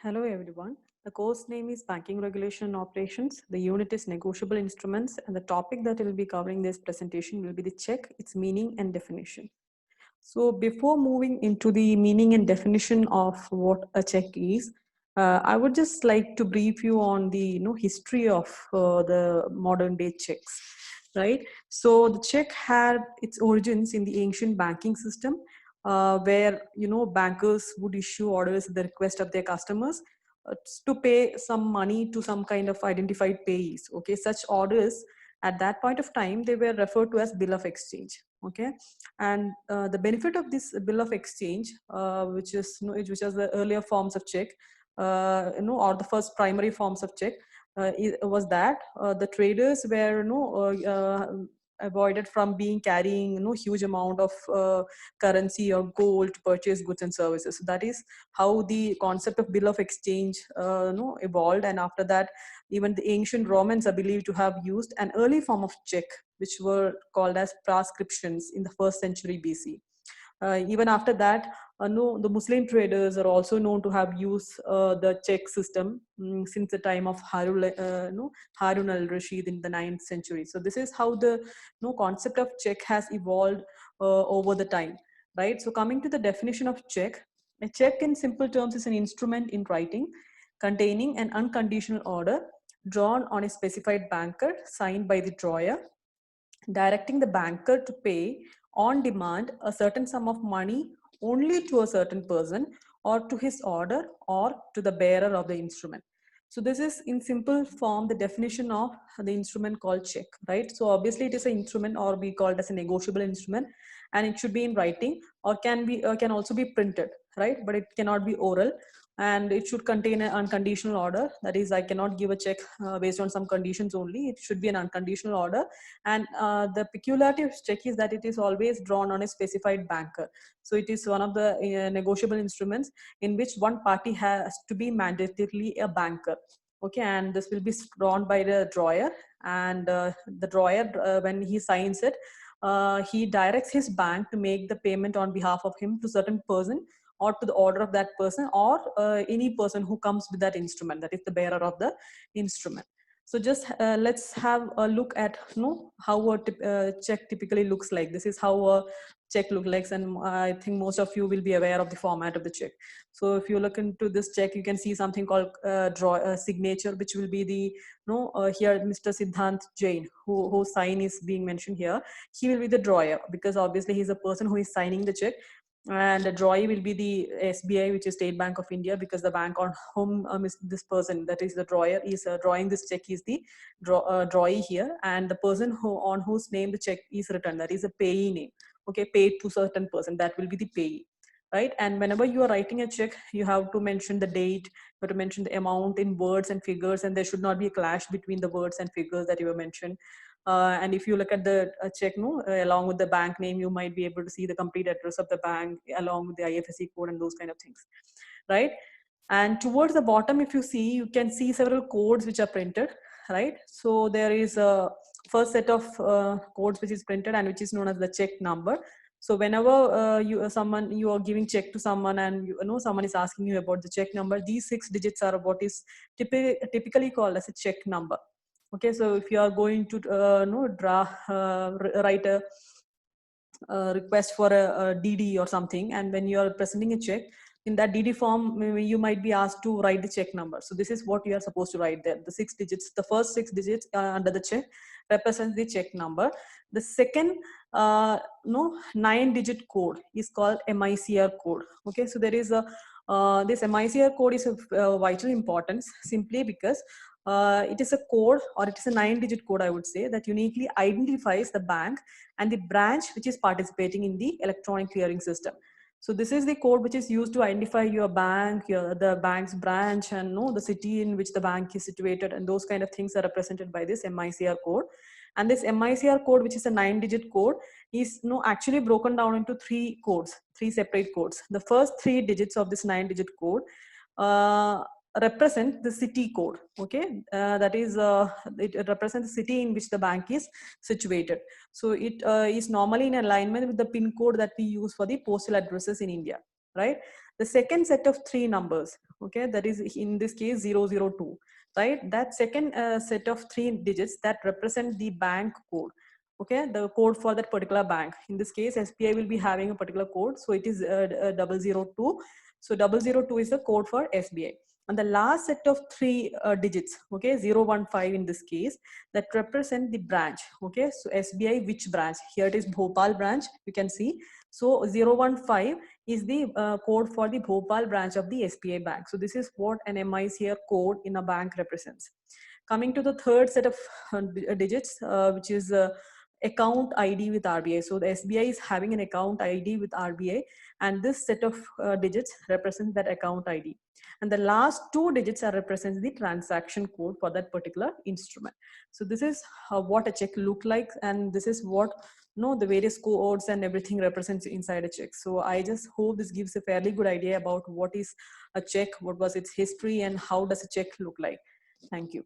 Hello everyone. The course name is Banking Regulation and Operations. The unit is Negotiable Instruments, and the topic that will be covering this presentation will be the check, its meaning and definition. So before moving into the meaning and definition of what a check is, I would just like to brief you on the history of the modern day checks, right? So the check had its origins in the ancient banking system, where bankers would issue orders at the request of their customers to pay some money to some kind of identified payees. Okay, such orders at that point of time they were referred to as bill of exchange. Okay, and the benefit of this bill of exchange, which is which was the earlier forms of check, or the first primary forms of check, was that the traders were avoided from being carrying huge amount of currency or gold to purchase goods and services. So that is how the concept of bill of exchange evolved, and after that even the ancient Romans are believed to have used an early form of check, which were called as prescriptions in the first century BC. Even after that, no, the Muslim traders are also known to have used the check system since the time of Harun al-Rashid in the 9th century. So this is how the concept of check has evolved over the time, right? So coming to the definition of check, a check in simple terms is an instrument in writing containing an unconditional order drawn on a specified banker signed by the drawer, directing the banker to pay on demand a certain sum of money only to a certain person or to his order or to the bearer of the instrument. So this is in simple form the definition of the instrument called check, right? So obviously it is an instrument, or we call it as a negotiable instrument, and it should be in writing or can also be printed, right? But it cannot be oral, and it should contain an unconditional order. That is, I cannot give a check based on some conditions only. It should be an unconditional order, and the peculiarity of check is that it is always drawn on a specified banker. So it is one of the negotiable instruments in which one party has to be mandatorily a banker. Okay, and this will be drawn by the drawer, and the drawer, when he signs it, he directs his bank to make the payment on behalf of him to certain person or to the order of that person, or any person who comes with that instrument, that is the bearer of the instrument. So just let's have a look at how a check typically looks like. This is how a check looks like, and I think most of you will be aware of the format of the check. So if you look into this check, you can see something called draw signature, which will be the here Mr. Siddhant Jain, whose sign is being mentioned here. He will be the drawer, because obviously he's the person who is signing the check, and the drawee will be the SBI, which is State Bank of India, because the bank on whom this person, that is the drawer, is drawing this check is the drawee here, and the person on whose name the check is written, that is a payee name. Okay, paid to certain person, that will be the payee, right? And whenever you are writing a check, you have to mention the date, you have to mention the amount in words and figures, and there should not be a clash between the words and figures that you have mentioned. And if you look at the check, along with the bank name, you might be able to see the complete address of the bank along with the IFSC code and those kind of things, right? And towards the bottom, if you see, you can see several codes which are printed, right? So there is a first set of codes which is printed and which is known as the check number. So whenever you are giving check to someone, and someone is asking you about the check number, these 6 digits are what is typically called as a check number. Okay, so if you are going to write a request for a DD or something, and when you are presenting a check, in that DD form, maybe you might be asked to write the check number. So this is what you are supposed to write there. The 6 digits, the first 6 digits under the check represents the check number. The second no 9-digit code is called MICR code. Okay, so there is a this MICR code is of vital importance, simply because it is a code, or it is a 9-digit code, I would say, that uniquely identifies the bank and the branch which is participating in the electronic clearing system. So this is the code which is used to identify your bank, the bank's branch, and the city in which the bank is situated, and those kind of things are represented by this MICR code. And this MICR code, which is a 9-digit code, is actually broken down into three separate codes. The first 3 digits of this 9-digit code represent the city code. Okay, that is it represents the city in which the bank is situated. So it is normally in alignment with the pin code that we use for the postal addresses in India, right? The second set of three numbers, okay, that is in this case 002, right? That second set of three digits that represent the bank code, okay, the code for that particular bank. In this case, SBI will be having a particular code, so it is 002. So 002 is the code for SBI. And the last set of three digits, okay, 015 in this case, that represent the branch, okay. So SBI, which branch? Here it is Bhopal branch, you can see. So 015 is the code for the Bhopal branch of the SBI bank. So this is what an MICR code in a bank represents. Coming to the third set of digits, which is account ID with RBI. So the SBI is having an account ID with RBI, and this set of digits represents that account ID. And the last two digits are represents the transaction code for that particular instrument. So this is what a check look like, and this is what the various codes and everything represents inside a check. So I just hope this gives a fairly good idea about what is a check, what was its history, and how does a check look like. Thank you.